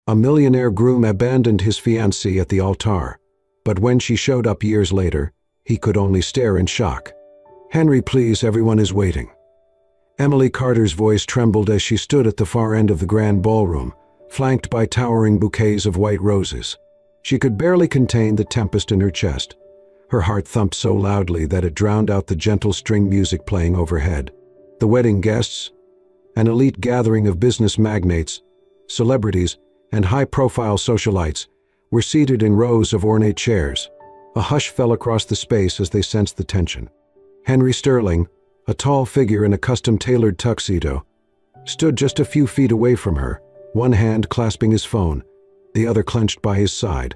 A millionaire groom abandoned his fiancée at the altar, but when she showed up years later, he could only stare in shock. "Henry, please, everyone is waiting." Emily Carter's voice trembled as she stood at the far end of the grand ballroom, flanked by towering bouquets of white roses. She could barely contain the tempest in her chest. Her heart thumped so loudly that it drowned out the gentle string music playing overhead. The wedding guests, an elite gathering of business magnates, celebrities, and high-profile socialites, were seated in rows of ornate chairs. A hush fell across the space as they sensed the tension. Henry Sterling, a tall figure in a custom-tailored tuxedo, stood just a few feet away from her, one hand clasping his phone, the other clenched by his side.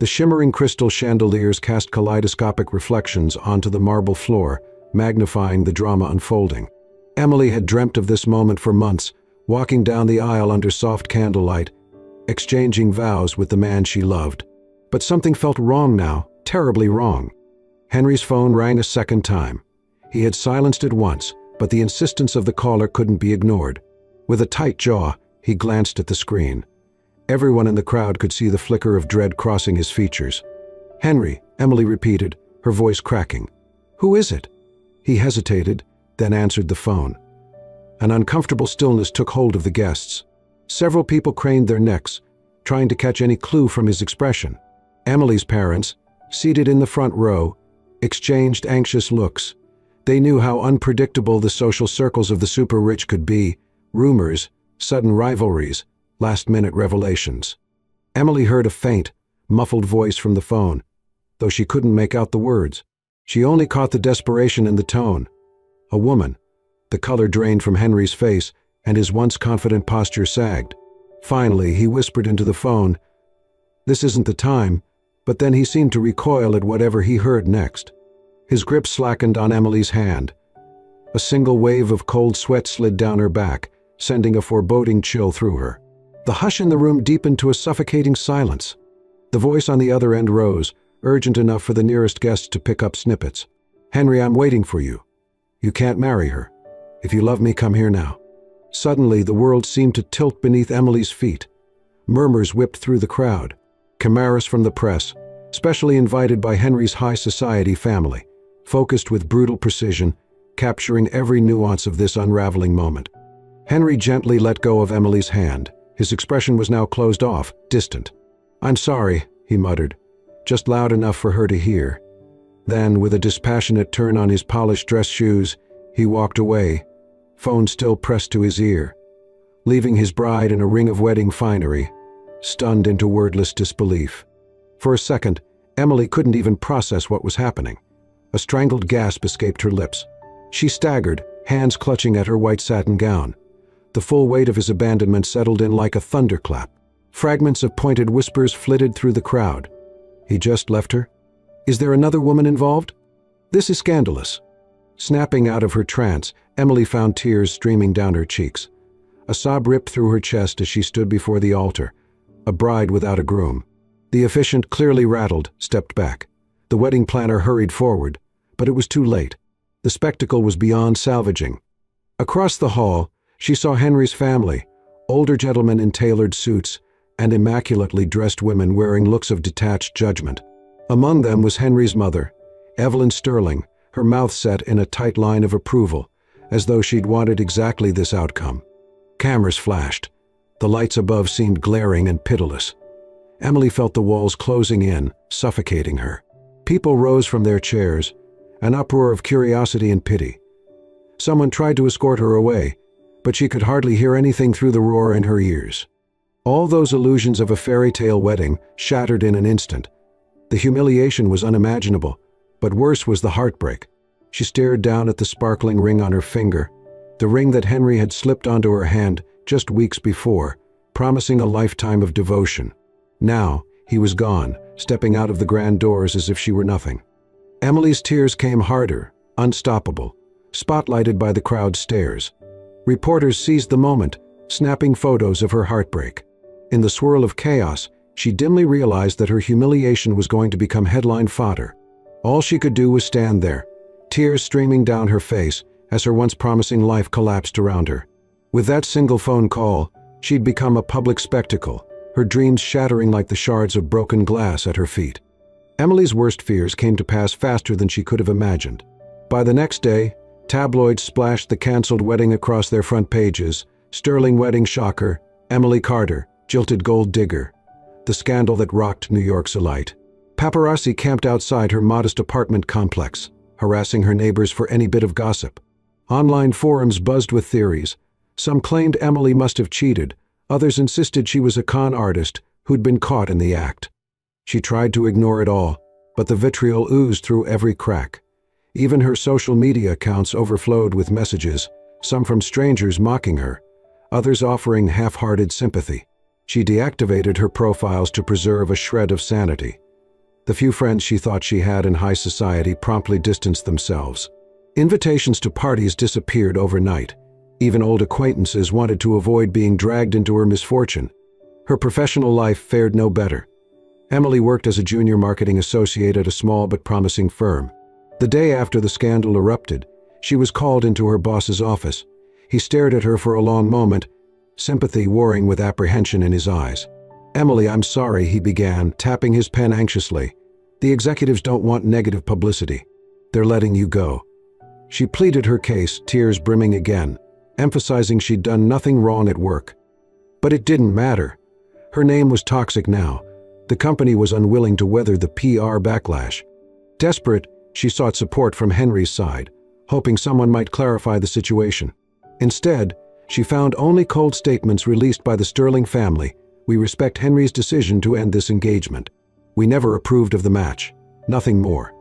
The shimmering crystal chandeliers cast kaleidoscopic reflections onto the marble floor, magnifying the drama unfolding. Emily had dreamt of this moment for months, walking down the aisle under soft candlelight, exchanging vows with the man she loved. But something felt wrong now, terribly wrong. Henry's phone rang a second time. He had silenced it once, but the insistence of the caller couldn't be ignored. With a tight jaw, he glanced at the screen. Everyone in the crowd could see the flicker of dread crossing his features. "Henry," Emily repeated, her voice cracking. "Who is it?" He hesitated, then answered the phone. An uncomfortable stillness took hold of the guests. Several people craned their necks, trying to catch any clue from his expression. Emily's parents, seated in the front row, exchanged anxious looks. They knew how unpredictable the social circles of the super-rich could be: rumors, sudden rivalries, last-minute revelations. Emily heard a faint, muffled voice from the phone, though she couldn't make out the words. She only caught the desperation in the tone. A woman. The color drained from Henry's face, and his once confident posture sagged. Finally, he whispered into the phone, "This isn't the time," but then he seemed to recoil at whatever he heard next. His grip slackened on Emily's hand. A single wave of cold sweat slid down her back, sending a foreboding chill through her. The hush in the room deepened to a suffocating silence. The voice on the other end rose, urgent enough for the nearest guest to pick up snippets. "Henry, I'm waiting for you. You can't marry her. If you love me, come here now." Suddenly, the world seemed to tilt beneath Emily's feet. Murmurs whipped through the crowd. Chimeras from the press, specially invited by Henry's high society family, focused with brutal precision, capturing every nuance of this unraveling moment. Henry gently let go of Emily's hand. His expression was now closed off, distant. "I'm sorry," he muttered, just loud enough for her to hear. Then, with a dispassionate turn on his polished dress shoes, he walked away, phone still pressed to his ear, leaving his bride in a ring of wedding finery, stunned into wordless disbelief. For a second, Emily couldn't even process what was happening. A strangled gasp escaped her lips. She staggered, hands clutching at her white satin gown. The full weight of his abandonment settled in like a thunderclap. Fragments of pointed whispers flitted through the crowd. He just left her? Is there another woman involved? This is scandalous. Snapping out of her trance, Emily found tears streaming down her cheeks. A sob ripped through her chest as she stood before the altar, a bride without a groom. The officiant, clearly rattled, stepped back. The wedding planner hurried forward, but it was too late. The spectacle was beyond salvaging. Across the hall, she saw Henry's family, older gentlemen in tailored suits, and immaculately dressed women wearing looks of detached judgment. Among them was Henry's mother, Evelyn Sterling, her mouth set in a tight line of approval, as though she'd wanted exactly this outcome. Cameras flashed. The lights above seemed glaring and pitiless. Emily felt the walls closing in, suffocating her. People rose from their chairs, an uproar of curiosity and pity. Someone tried to escort her away, but she could hardly hear anything through the roar in her ears. All those illusions of a fairy tale wedding shattered in an instant. The humiliation was unimaginable, but worse was the heartbreak. She stared down at the sparkling ring on her finger, the ring that Henry had slipped onto her hand just weeks before, promising a lifetime of devotion. Now, he was gone, stepping out of the grand doors as if she were nothing. Emily's tears came harder, unstoppable, spotlighted by the crowd's stares. Reporters seized the moment, snapping photos of her heartbreak. In the swirl of chaos, she dimly realized that her humiliation was going to become headline fodder. All she could do was stand there, tears streaming down her face as her once promising life collapsed around her. With that single phone call, she'd become a public spectacle, her dreams shattering like the shards of broken glass at her feet. Emily's worst fears came to pass faster than she could have imagined. By the next day, tabloids splashed the cancelled wedding across their front pages. Sterling wedding shocker, Emily Carter, jilted gold digger. The scandal that rocked New York's elite. Paparazzi camped outside her modest apartment complex, harassing her neighbors for any bit of gossip. Online forums buzzed with theories. Some claimed Emily must have cheated, others insisted she was a con artist who'd been caught in the act. She tried to ignore it all, but the vitriol oozed through every crack. Even her social media accounts overflowed with messages, some from strangers mocking her, others offering half-hearted sympathy. She deactivated her profiles to preserve a shred of sanity. The few friends she thought she had in high society promptly distanced themselves. Invitations to parties disappeared overnight. Even old acquaintances wanted to avoid being dragged into her misfortune. Her professional life fared no better. Emily worked as a junior marketing associate at a small but promising firm. The day after the scandal erupted, she was called into her boss's office. He stared at her for a long moment, sympathy warring with apprehension in his eyes. "Emily, I'm sorry," he began, tapping his pen anxiously. "The executives don't want negative publicity. They're letting you go." She pleaded her case, tears brimming again, emphasizing she'd done nothing wrong at work. But it didn't matter. Her name was toxic now. The company was unwilling to weather the PR backlash. Desperate, she sought support from Henry's side, hoping someone might clarify the situation. Instead, she found only cold statements released by the Sterling family. "We respect Henry's decision to end this engagement. We never approved of the match." Nothing more.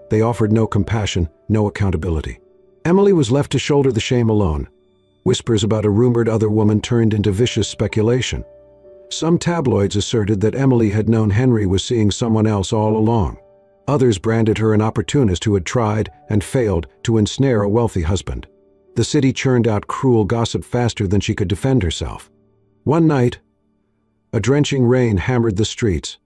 They offered no compassion, no accountability. Emily was left to shoulder the shame alone. Whispers about a rumored other woman turned into vicious speculation. Some tabloids asserted that Emily had known Henry was seeing someone else all along. Others branded her an opportunist who had tried and failed to ensnare a wealthy husband. The city churned out cruel gossip faster than she could defend herself. One night, a drenching rain hammered the streets.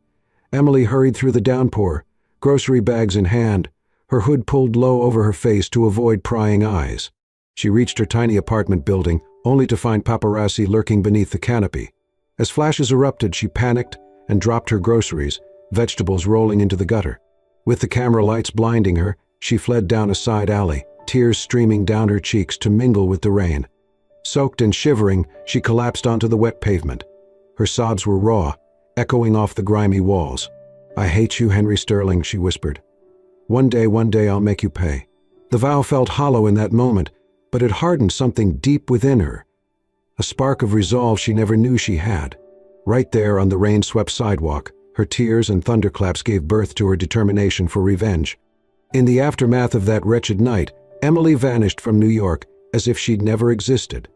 Emily hurried through the downpour, grocery bags in hand, her hood pulled low over her face to avoid prying eyes. She reached her tiny apartment building, only to find paparazzi lurking beneath the canopy. As flashes erupted, she panicked and dropped her groceries, vegetables rolling into the gutter. With the camera lights blinding her, she fled down a side alley, tears streaming down her cheeks to mingle with the rain. Soaked and shivering, she collapsed onto the wet pavement. Her sobs were raw, echoing off the grimy walls. "I hate you, Henry Sterling," she whispered. One day I'll make you pay." The vow felt hollow in that moment, but it hardened something deep within her. A spark of resolve she never knew she had. Right there on the rain-swept sidewalk, her tears and thunderclaps gave birth to her determination for revenge. In the aftermath of that wretched night, Emily vanished from New York as if she'd never existed.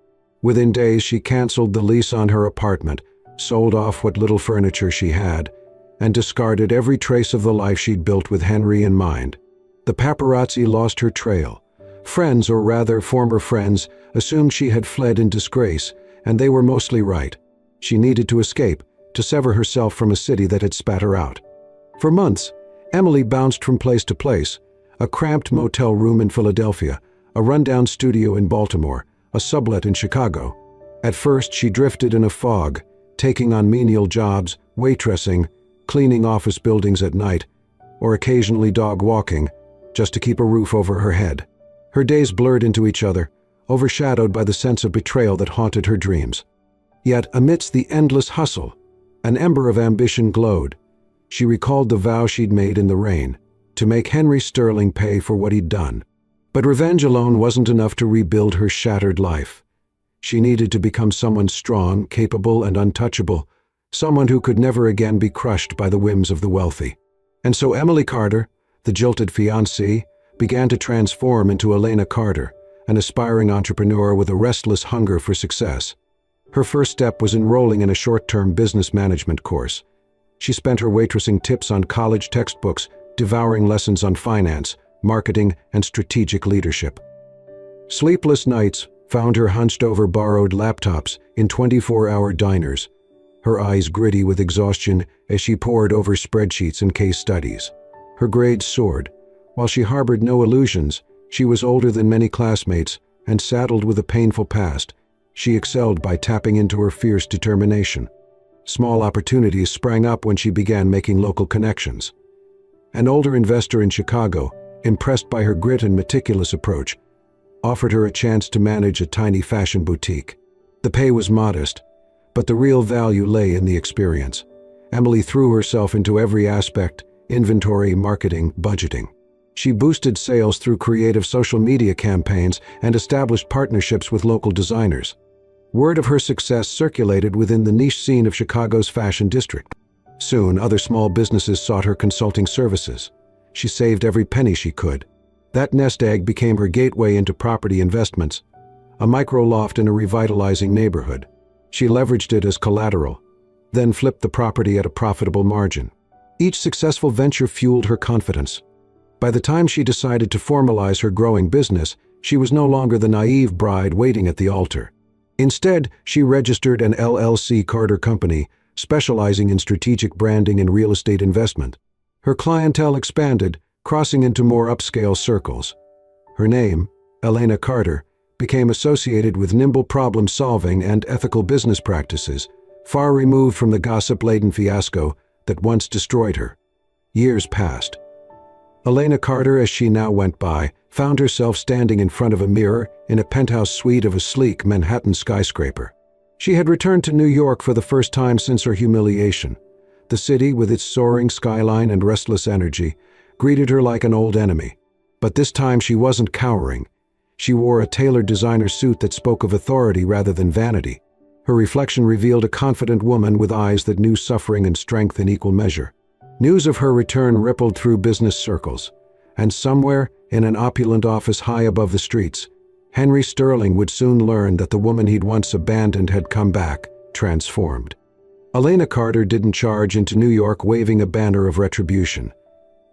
Within days, she canceled the lease on her apartment, sold off what little furniture she had, and discarded every trace of the life she'd built with Henry in mind. The paparazzi lost her trail. Friends, or rather former friends, assumed she had fled in disgrace, and they were mostly right. She needed to escape, to sever herself from a city that had spat her out. For months, Emily bounced from place to place: a cramped motel room in Philadelphia, a rundown studio in Baltimore, a sublet in Chicago. At first, she drifted in a fog, taking on menial jobs, waitressing, cleaning office buildings at night, or occasionally dog walking, just to keep a roof over her head. Her days blurred into each other, overshadowed by the sense of betrayal that haunted her dreams. Yet, amidst the endless hustle, an ember of ambition glowed. She recalled the vow she'd made in the rain, to make Henry Sterling pay for what he'd done. But revenge alone wasn't enough to rebuild her shattered life. She needed to become someone strong, capable, and untouchable, someone who could never again be crushed by the whims of the wealthy. And so Emily Carter, the jilted fiancée, began to transform into Elena Carter, an aspiring entrepreneur with a restless hunger for success. Her first step was enrolling in a short-term business management course. She spent her waitressing tips on college textbooks, devouring lessons on finance, marketing, and strategic leadership. Sleepless nights found her hunched over borrowed laptops in 24-hour diners, her eyes gritty with exhaustion as she pored over spreadsheets and case studies. Her grades soared. While she harbored no illusions, she was older than many classmates and saddled with a painful past. She excelled by tapping into her fierce determination. Small opportunities sprang up when she began making local connections. An older investor in Chicago, impressed by her grit and meticulous approach, offered her a chance to manage a tiny fashion boutique. The pay was modest, but the real value lay in the experience. Emily threw herself into every aspect: inventory, marketing, budgeting. She boosted sales through creative social media campaigns and established partnerships with local designers. Word of her success circulated within the niche scene of Chicago's fashion district. Soon, other small businesses sought her consulting services. She saved every penny she could. That nest egg became her gateway into property investments, a micro-loft in a revitalizing neighborhood. She leveraged it as collateral, then flipped the property at a profitable margin. Each successful venture fueled her confidence. By the time she decided to formalize her growing business, she was no longer the naive bride waiting at the altar. Instead, she registered an LLC Carter Company, specializing in strategic branding and real estate investment. Her clientele expanded, crossing into more upscale circles. Her name, Elena Carter, became associated with nimble problem-solving and ethical business practices, far removed from the gossip-laden fiasco that once destroyed her. Years passed. Elena Carter, as she now went by, found herself standing in front of a mirror in a penthouse suite of a sleek Manhattan skyscraper. She had returned to New York for the first time since her humiliation. The city, with its soaring skyline and restless energy, greeted her like an old enemy. But this time she wasn't cowering. She wore a tailored designer suit that spoke of authority rather than vanity. Her reflection revealed a confident woman with eyes that knew suffering and strength in equal measure. News of her return rippled through business circles, and somewhere, in an opulent office high above the streets, Henry Sterling would soon learn that the woman he'd once abandoned had come back, transformed. Elena Carter didn't charge into New York waving a banner of retribution.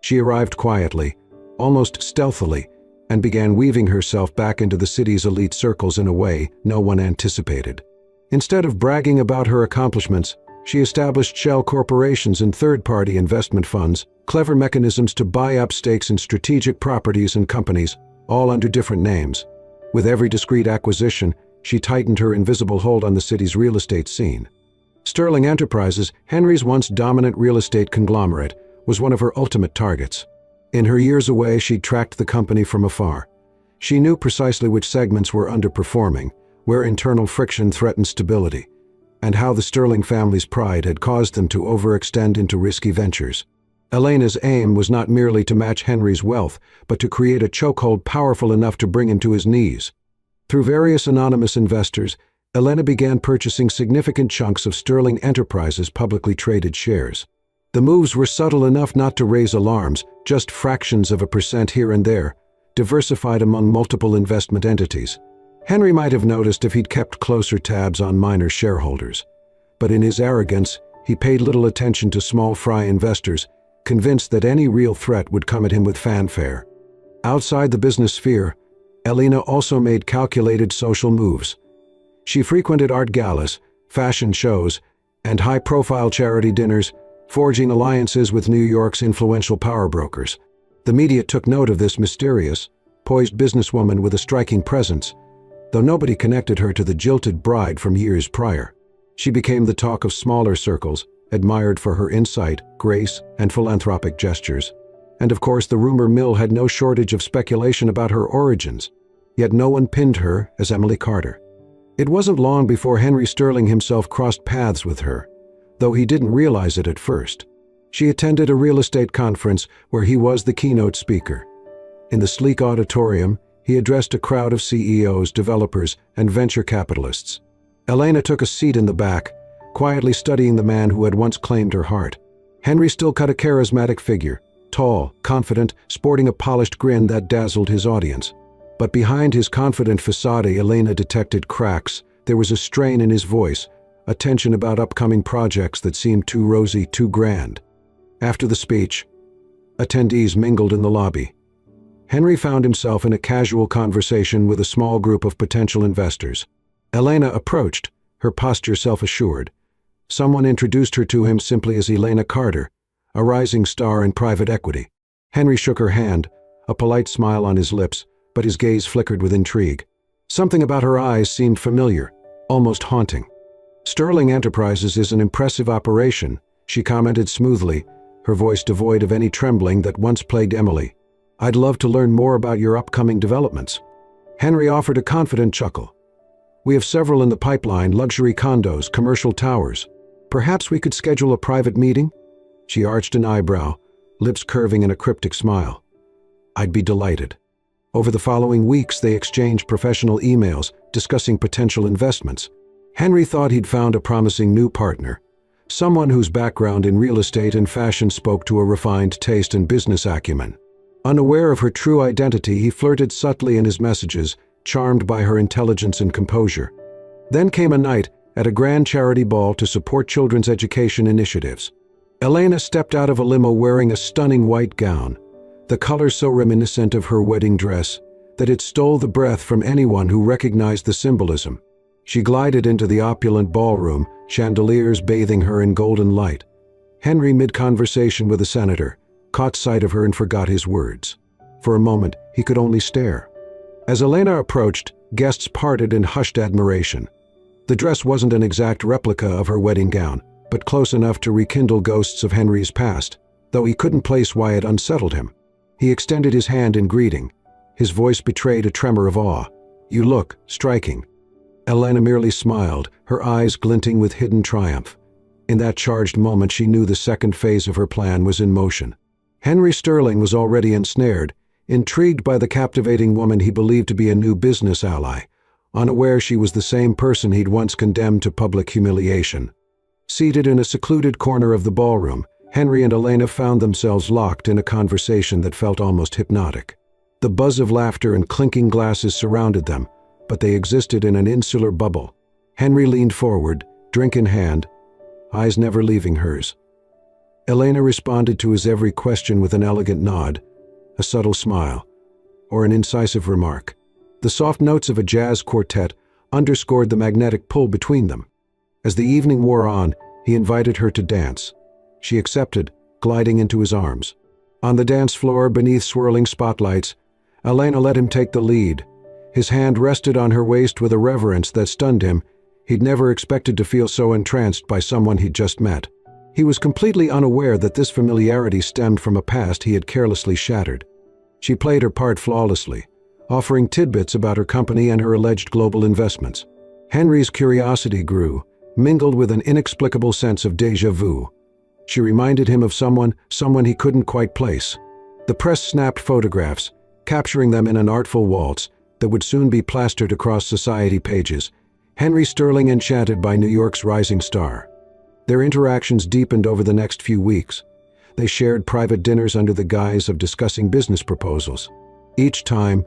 She arrived quietly, almost stealthily, and began weaving herself back into the city's elite circles in a way no one anticipated. Instead of bragging about her accomplishments, she established shell corporations and third-party investment funds, clever mechanisms to buy up stakes in strategic properties and companies, all under different names. With every discreet acquisition, she tightened her invisible hold on the city's real estate scene. Sterling Enterprises, Henry's once dominant real estate conglomerate, was one of her ultimate targets. In her years away, she'd tracked the company from afar. She knew precisely which segments were underperforming, where internal friction threatened stability, and how the Sterling family's pride had caused them to overextend into risky ventures. Elena's aim was not merely to match Henry's wealth, but to create a chokehold powerful enough to bring him to his knees. Through various anonymous investors, Elena began purchasing significant chunks of Sterling Enterprises' publicly traded shares. The moves were subtle enough not to raise alarms, just fractions of a percent here and there, diversified among multiple investment entities. Henry might have noticed if he'd kept closer tabs on minor shareholders. But in his arrogance, he paid little attention to small fry investors, convinced that any real threat would come at him with fanfare. Outside the business sphere, Elena also made calculated social moves. She frequented art galas, fashion shows, and high-profile charity dinners, forging alliances with New York's influential power brokers. The media took note of this mysterious, poised businesswoman with a striking presence, though nobody connected her to the jilted bride from years prior. She became the talk of smaller circles, admired for her insight, grace, and philanthropic gestures. And of course, the rumor mill had no shortage of speculation about her origins, yet no one pinned her as Emily Carter. It wasn't long before Henry Sterling himself crossed paths with her, though he didn't realize it at first. She attended a real estate conference where he was the keynote speaker. In the sleek auditorium, he addressed a crowd of CEOs, developers, and venture capitalists. Elena took a seat in the back, quietly studying the man who had once claimed her heart. Henry still cut a charismatic figure, tall, confident, sporting a polished grin that dazzled his audience. But behind his confident facade, Elena detected cracks. There was a strain in his voice, a tension about upcoming projects that seemed too rosy, too grand. After the speech, attendees mingled in the lobby. Henry found himself in a casual conversation with a small group of potential investors. Elena approached, her posture self-assured. Someone introduced her to him simply as Elena Carter, a rising star in private equity. Henry shook her hand, a polite smile on his lips, but his gaze flickered with intrigue. Something about her eyes seemed familiar, almost haunting. "Sterling Enterprises is an impressive operation," she commented smoothly, her voice devoid of any trembling that once plagued Emily. "I'd love to learn more about your upcoming developments." Henry offered a confident chuckle. "We have several in the pipeline: luxury condos, commercial towers. Perhaps we could schedule a private meeting?" She arched an eyebrow, lips curving in a cryptic smile. "I'd be delighted." Over the following weeks, they exchanged professional emails discussing potential investments. Henry thought he'd found a promising new partner, someone whose background in real estate and fashion spoke to a refined taste and business acumen. Unaware of her true identity, he flirted subtly in his messages, charmed by her intelligence and composure. Then came a night at a grand charity ball to support children's education initiatives. Elena stepped out of a limo wearing a stunning white gown, the color so reminiscent of her wedding dress that it stole the breath from anyone who recognized the symbolism. She glided into the opulent ballroom, chandeliers bathing her in golden light. Henry, mid-conversation with a senator, caught sight of her and forgot his words. For a moment, he could only stare. As Elena approached, guests parted in hushed admiration. The dress wasn't an exact replica of her wedding gown, but close enough to rekindle ghosts of Henry's past, though he couldn't place why it unsettled him. He extended his hand in greeting. His voice betrayed a tremor of awe. "You look striking." Elena merely smiled, her eyes glinting with hidden triumph. In that charged moment, she knew the second phase of her plan was in motion. Henry Sterling was already ensnared, intrigued by the captivating woman he believed to be a new business ally, unaware she was the same person he'd once condemned to public humiliation. Seated in a secluded corner of the ballroom, Henry and Elena found themselves locked in a conversation that felt almost hypnotic. The buzz of laughter and clinking glasses surrounded them, but they existed in an insular bubble. Henry leaned forward, drink in hand, eyes never leaving hers. Elena responded to his every question with an elegant nod, a subtle smile, or an incisive remark. The soft notes of a jazz quartet underscored the magnetic pull between them. As the evening wore on, he invited her to dance. She accepted, gliding into his arms. On the dance floor, beneath swirling spotlights, Elena let him take the lead. His hand rested on her waist with a reverence that stunned him. He'd never expected to feel so entranced by someone he'd just met. He was completely unaware that this familiarity stemmed from a past he had carelessly shattered. She played her part flawlessly, offering tidbits about her company and her alleged global investments. Henry's curiosity grew, mingled with an inexplicable sense of déjà vu. She reminded him of someone he couldn't quite place. The press snapped photographs, capturing them in an artful waltz that would soon be plastered across society pages. Henry Sterling enchanted by New York's rising star. Their interactions deepened over the next few weeks. They shared private dinners under the guise of discussing business proposals. Each time,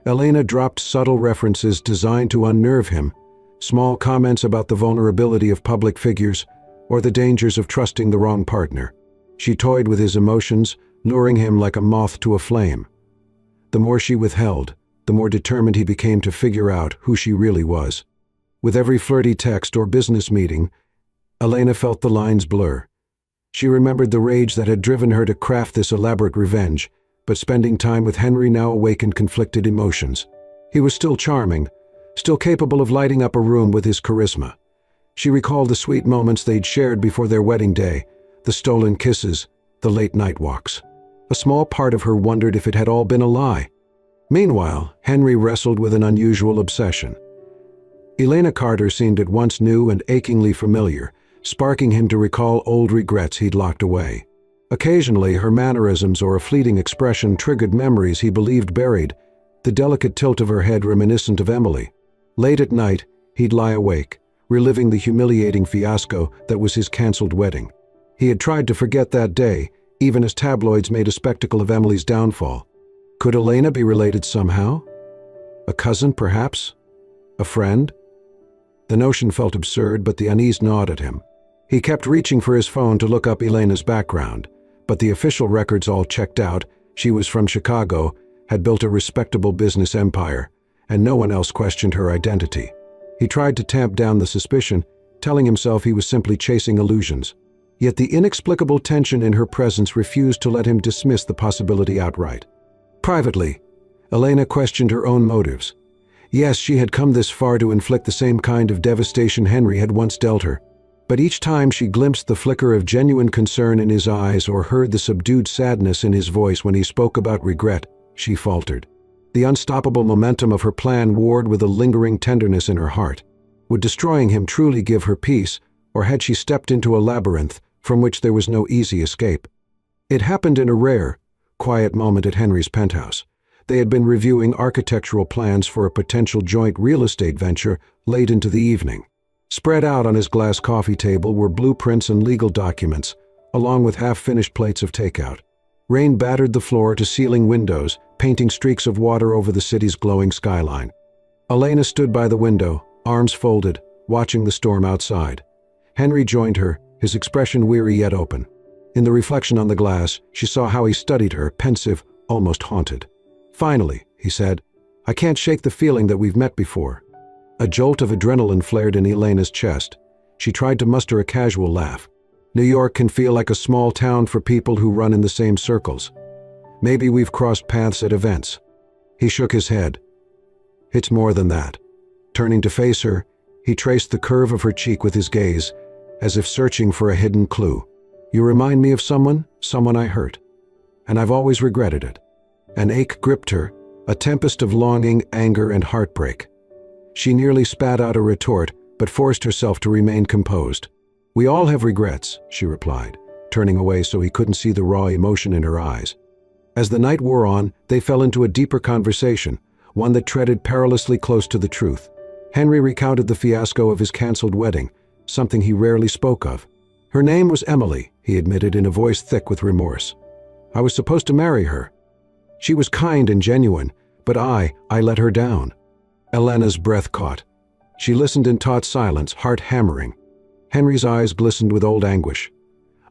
Elena dropped subtle references designed to unnerve him, small comments about the vulnerability of public figures or the dangers of trusting the wrong partner. She toyed with his emotions, luring him like a moth to a flame. The more she withheld, the more determined he became to figure out who she really was. With every flirty text or business meeting, Elena felt the lines blur. She remembered the rage that had driven her to craft this elaborate revenge, but spending time with Henry now awakened conflicted emotions. He was still charming, still capable of lighting up a room with his charisma. She recalled the sweet moments they'd shared before their wedding day, the stolen kisses, the late-night walks. A small part of her wondered if it had all been a lie. Meanwhile, Henry wrestled with an unusual obsession. Elena Carter seemed at once new and achingly familiar, sparking him to recall old regrets he'd locked away. Occasionally, her mannerisms or a fleeting expression triggered memories he believed buried, the delicate tilt of her head reminiscent of Emily. Late at night, he'd lie awake, reliving the humiliating fiasco that was his canceled wedding. He had tried to forget that day, even as tabloids made a spectacle of Emily's downfall. Could Elena be related somehow? A cousin, perhaps? A friend? The notion felt absurd, but the unease gnawed at him. He kept reaching for his phone to look up Elena's background, but the official records all checked out. She was from Chicago, had built a respectable business empire, and no one else questioned her identity. He tried to tamp down the suspicion, telling himself he was simply chasing illusions. Yet the inexplicable tension in her presence refused to let him dismiss the possibility outright. Privately, Elena questioned her own motives. Yes, she had come this far to inflict the same kind of devastation Henry had once dealt her. But each time she glimpsed the flicker of genuine concern in his eyes or heard the subdued sadness in his voice when he spoke about regret, she faltered. The unstoppable momentum of her plan warred with a lingering tenderness in her heart. Would destroying him truly give her peace, or had she stepped into a labyrinth from which there was no easy escape? It happened in a rare, quiet moment at Henry's penthouse. They had been reviewing architectural plans for a potential joint real estate venture late into the evening. Spread out on his glass coffee table were blueprints and legal documents, along with half-finished plates of takeout. Rain battered the floor-to-ceiling windows, painting streaks of water over the city's glowing skyline. Elena stood by the window, arms folded, watching the storm outside. Henry joined her, his expression weary yet open. In the reflection on the glass, she saw how he studied her, pensive, almost haunted. "Finally," he said, "I can't shake the feeling that we've met before." A jolt of adrenaline flared in Elena's chest. She tried to muster a casual laugh. New York can feel like a small town for people who run in the same circles. Maybe we've crossed paths at events. He shook his head. It's more than that. Turning to face her, he traced the curve of her cheek with his gaze, as if searching for a hidden clue. "You remind me of someone I hurt. And I've always regretted it." An ache gripped her, a tempest of longing, anger, and heartbreak. She nearly spat out a retort, but forced herself to remain composed. "We all have regrets," she replied, turning away so he couldn't see the raw emotion in her eyes. As the night wore on, they fell into a deeper conversation, one that treaded perilously close to the truth. Henry recounted the fiasco of his canceled wedding, something he rarely spoke of. "Her name was Emily," he admitted in a voice thick with remorse. "I was supposed to marry her. She was kind and genuine, but I let her down." Elena's breath caught. She listened in taut silence, heart hammering. Henry's eyes glistened with old anguish.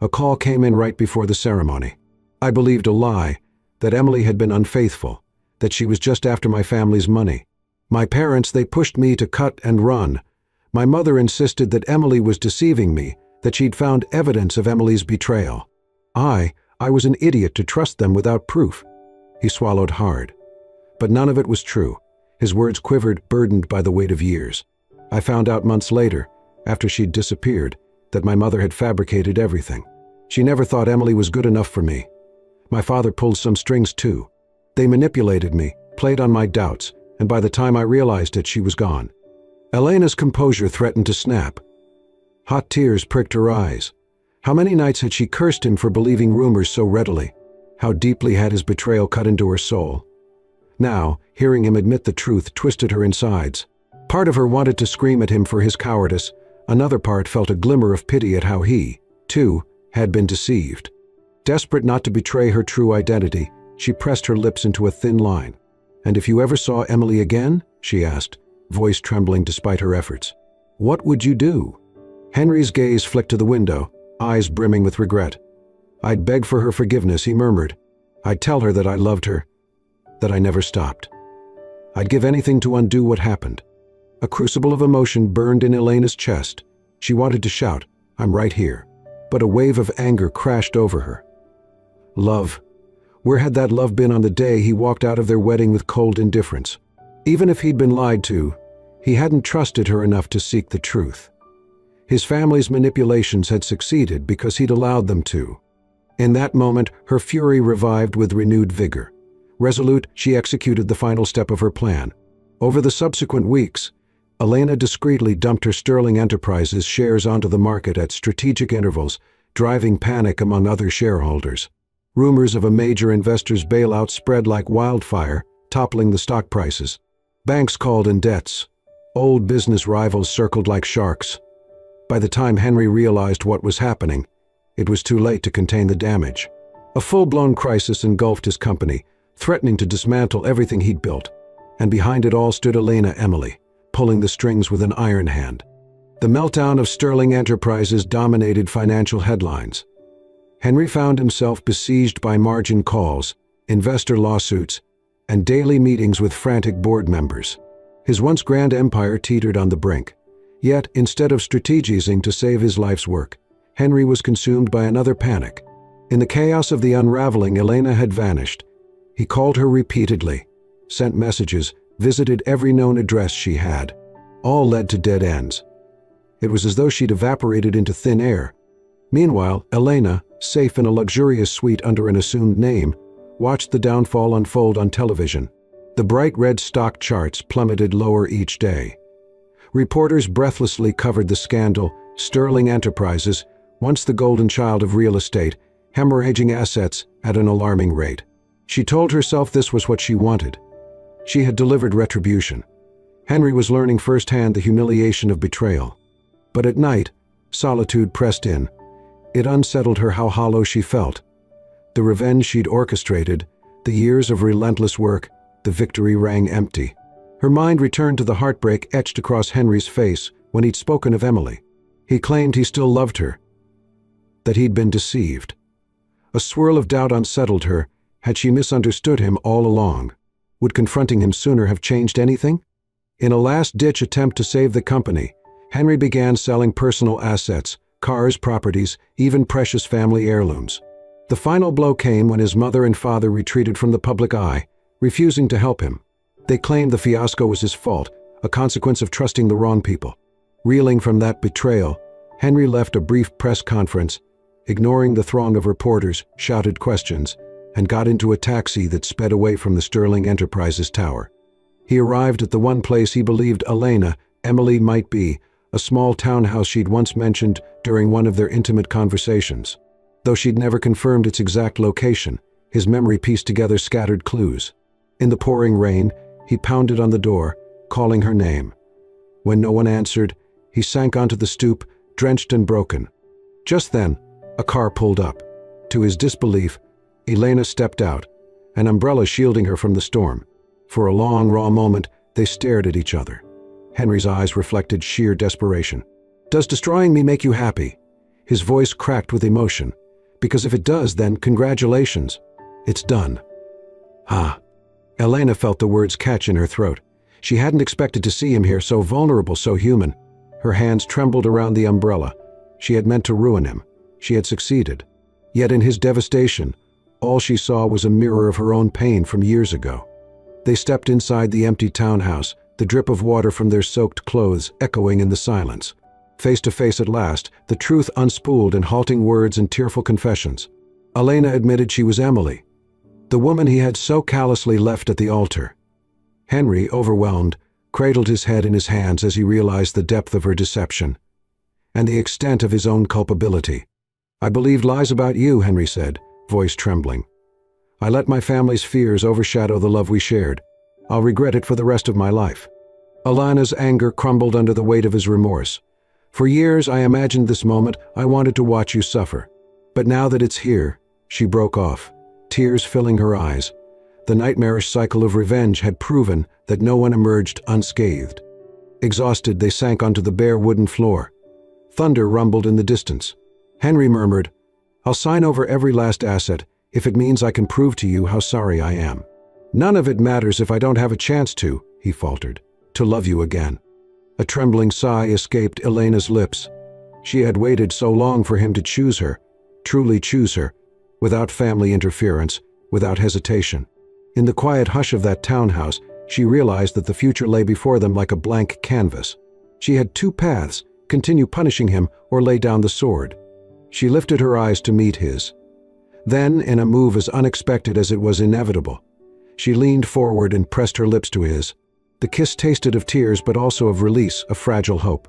A call came in right before the ceremony. "I believed a lie, that Emily had been unfaithful, that she was just after my family's money. My parents, they pushed me to cut and run. My mother insisted that Emily was deceiving me, that she'd found evidence of Emily's betrayal. I was an idiot to trust them without proof." He swallowed hard. But none of it was true. His words quivered, burdened by the weight of years. "I found out months later, after she'd disappeared, that my mother had fabricated everything. She never thought Emily was good enough for me. My father pulled some strings too. They manipulated me, played on my doubts, and by the time I realized it, she was gone." Elena's composure threatened to snap. Hot tears pricked her eyes. How many nights had she cursed him for believing rumors so readily? How deeply had his betrayal cut into her soul? Now, hearing him admit the truth twisted her insides. Part of her wanted to scream at him for his cowardice. Another part felt a glimmer of pity at how he, too, had been deceived. Desperate not to betray her true identity, she pressed her lips into a thin line. "And if you ever saw Emily again?" she asked, voice trembling despite her efforts. "What would you do?" Henry's gaze flicked to the window, eyes brimming with regret. "I'd beg for her forgiveness," he murmured. "I'd tell her that I loved her, that I never stopped. I'd give anything to undo what happened." A crucible of emotion burned in Elena's chest. She wanted to shout, "I'm right here," but a wave of anger crashed over her. Love. Where had that love been on the day he walked out of their wedding with cold indifference? Even if he'd been lied to, he hadn't trusted her enough to seek the truth. His family's manipulations had succeeded because he'd allowed them to. In that moment, her fury revived with renewed vigor. Resolute, she executed the final step of her plan. Over the subsequent weeks, Elena discreetly dumped her Sterling Enterprises shares onto the market at strategic intervals, driving panic among other shareholders. Rumors of a major investor's bailout spread like wildfire, toppling the stock prices. Banks called in debts. Old business rivals circled like sharks. By the time Henry realized what was happening, it was too late to contain the damage. A full-blown crisis engulfed his company, threatening to dismantle everything he'd built. And behind it all stood Elena Emily, pulling the strings with an iron hand. The meltdown of Sterling Enterprises dominated financial headlines. Henry found himself besieged by margin calls, investor lawsuits, and daily meetings with frantic board members. His once grand empire teetered on the brink. Yet, instead of strategizing to save his life's work, Henry was consumed by another panic. In the chaos of the unraveling, Elena had vanished. He called her repeatedly, sent messages, visited every known address she had. All led to dead ends. It was as though she'd evaporated into thin air. Meanwhile, Elena, safe in a luxurious suite under an assumed name, watched the downfall unfold on television. The bright red stock charts plummeted lower each day. Reporters breathlessly covered the scandal. Sterling Enterprises, once the golden child of real estate, hemorrhaging assets at an alarming rate. She told herself this was what she wanted. She had delivered retribution. Henry was learning firsthand the humiliation of betrayal. But at night, solitude pressed in. It unsettled her how hollow she felt. The revenge she'd orchestrated, the years of relentless work, the victory rang empty. Her mind returned to the heartbreak etched across Henry's face when he'd spoken of Emily. He claimed he still loved her, that he'd been deceived. A swirl of doubt unsettled her. Had she misunderstood him all along? Would confronting him sooner have changed anything? In a last-ditch attempt to save the company, Henry began selling personal assets, cars, properties, even precious family heirlooms. The final blow came when his mother and father retreated from the public eye, refusing to help him. They claimed the fiasco was his fault, a consequence of trusting the wrong people. Reeling from that betrayal, Henry left a brief press conference, ignoring the throng of reporters, shouted questions, and got into a taxi that sped away from the Sterling Enterprises tower. He arrived at the one place he believed Emily might be, a small townhouse she'd once mentioned during one of their intimate conversations. Though she'd never confirmed its exact location, his memory pieced together scattered clues. In the pouring rain, he pounded on the door, calling her name. When no one answered, he sank onto the stoop, drenched and broken. Just then, a car pulled up. To his disbelief, Elena stepped out, an umbrella shielding her from the storm. For a long, raw moment, they stared at each other. Henry's eyes reflected sheer desperation. "Does destroying me make you happy?" His voice cracked with emotion. "Because if it does, then congratulations. It's done." "Ah." Elena felt the words catch in her throat. She hadn't expected to see him here, so vulnerable, so human. Her hands trembled around the umbrella. She had meant to ruin him. She had succeeded. Yet in his devastation, all she saw was a mirror of her own pain from years ago. They stepped inside the empty townhouse, the drip of water from their soaked clothes echoing in the silence. Face to face at last, the truth unspooled in halting words and tearful confessions. Elena admitted she was Emily, the woman he had so callously left at the altar. Henry, overwhelmed, cradled his head in his hands as he realized the depth of her deception and the extent of his own culpability. "I believed lies about you," Henry said, voice trembling. "I let my family's fears overshadow the love we shared. I'll regret it for the rest of my life." Elena's anger crumbled under the weight of his remorse. "For years I imagined this moment. I wanted to watch you suffer. But now that it's here," she broke off, tears filling her eyes. The nightmarish cycle of revenge had proven that no one emerged unscathed. Exhausted, they sank onto the bare wooden floor. Thunder rumbled in the distance. Henry murmured, "I'll sign over every last asset if it means I can prove to you how sorry I am." "None of it matters if I don't have a chance to," he faltered, "to love you again." A trembling sigh escaped Elena's lips. She had waited so long for him to choose her, truly choose her, without family interference, without hesitation. In the quiet hush of that townhouse, she realized that the future lay before them like a blank canvas. She had two paths: continue punishing him or lay down the sword. She lifted her eyes to meet his. Then, in a move as unexpected as it was inevitable, she leaned forward and pressed her lips to his. The kiss tasted of tears but also of release, of fragile hope.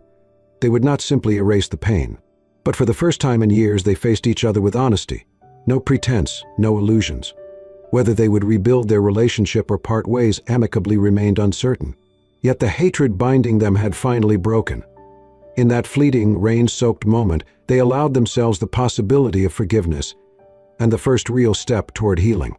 They would not simply erase the pain. But for the first time in years they faced each other with honesty. No pretense, no illusions. Whether they would rebuild their relationship or part ways amicably remained uncertain. Yet the hatred binding them had finally broken. In that fleeting, rain-soaked moment, they allowed themselves the possibility of forgiveness and the first real step toward healing.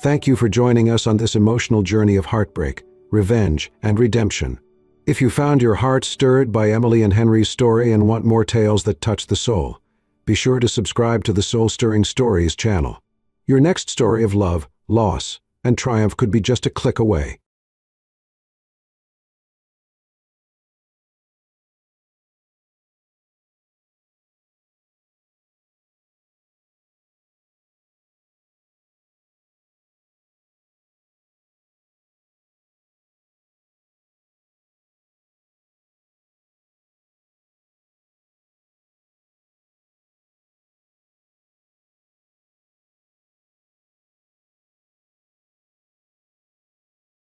Thank you for joining us on this emotional journey of heartbreak, revenge, and redemption. If you found your heart stirred by Emily and Henry's story and want more tales that touch the soul, be sure to subscribe to the Soul Stirring Stories channel. Your next story of love, loss, and triumph could be just a click away.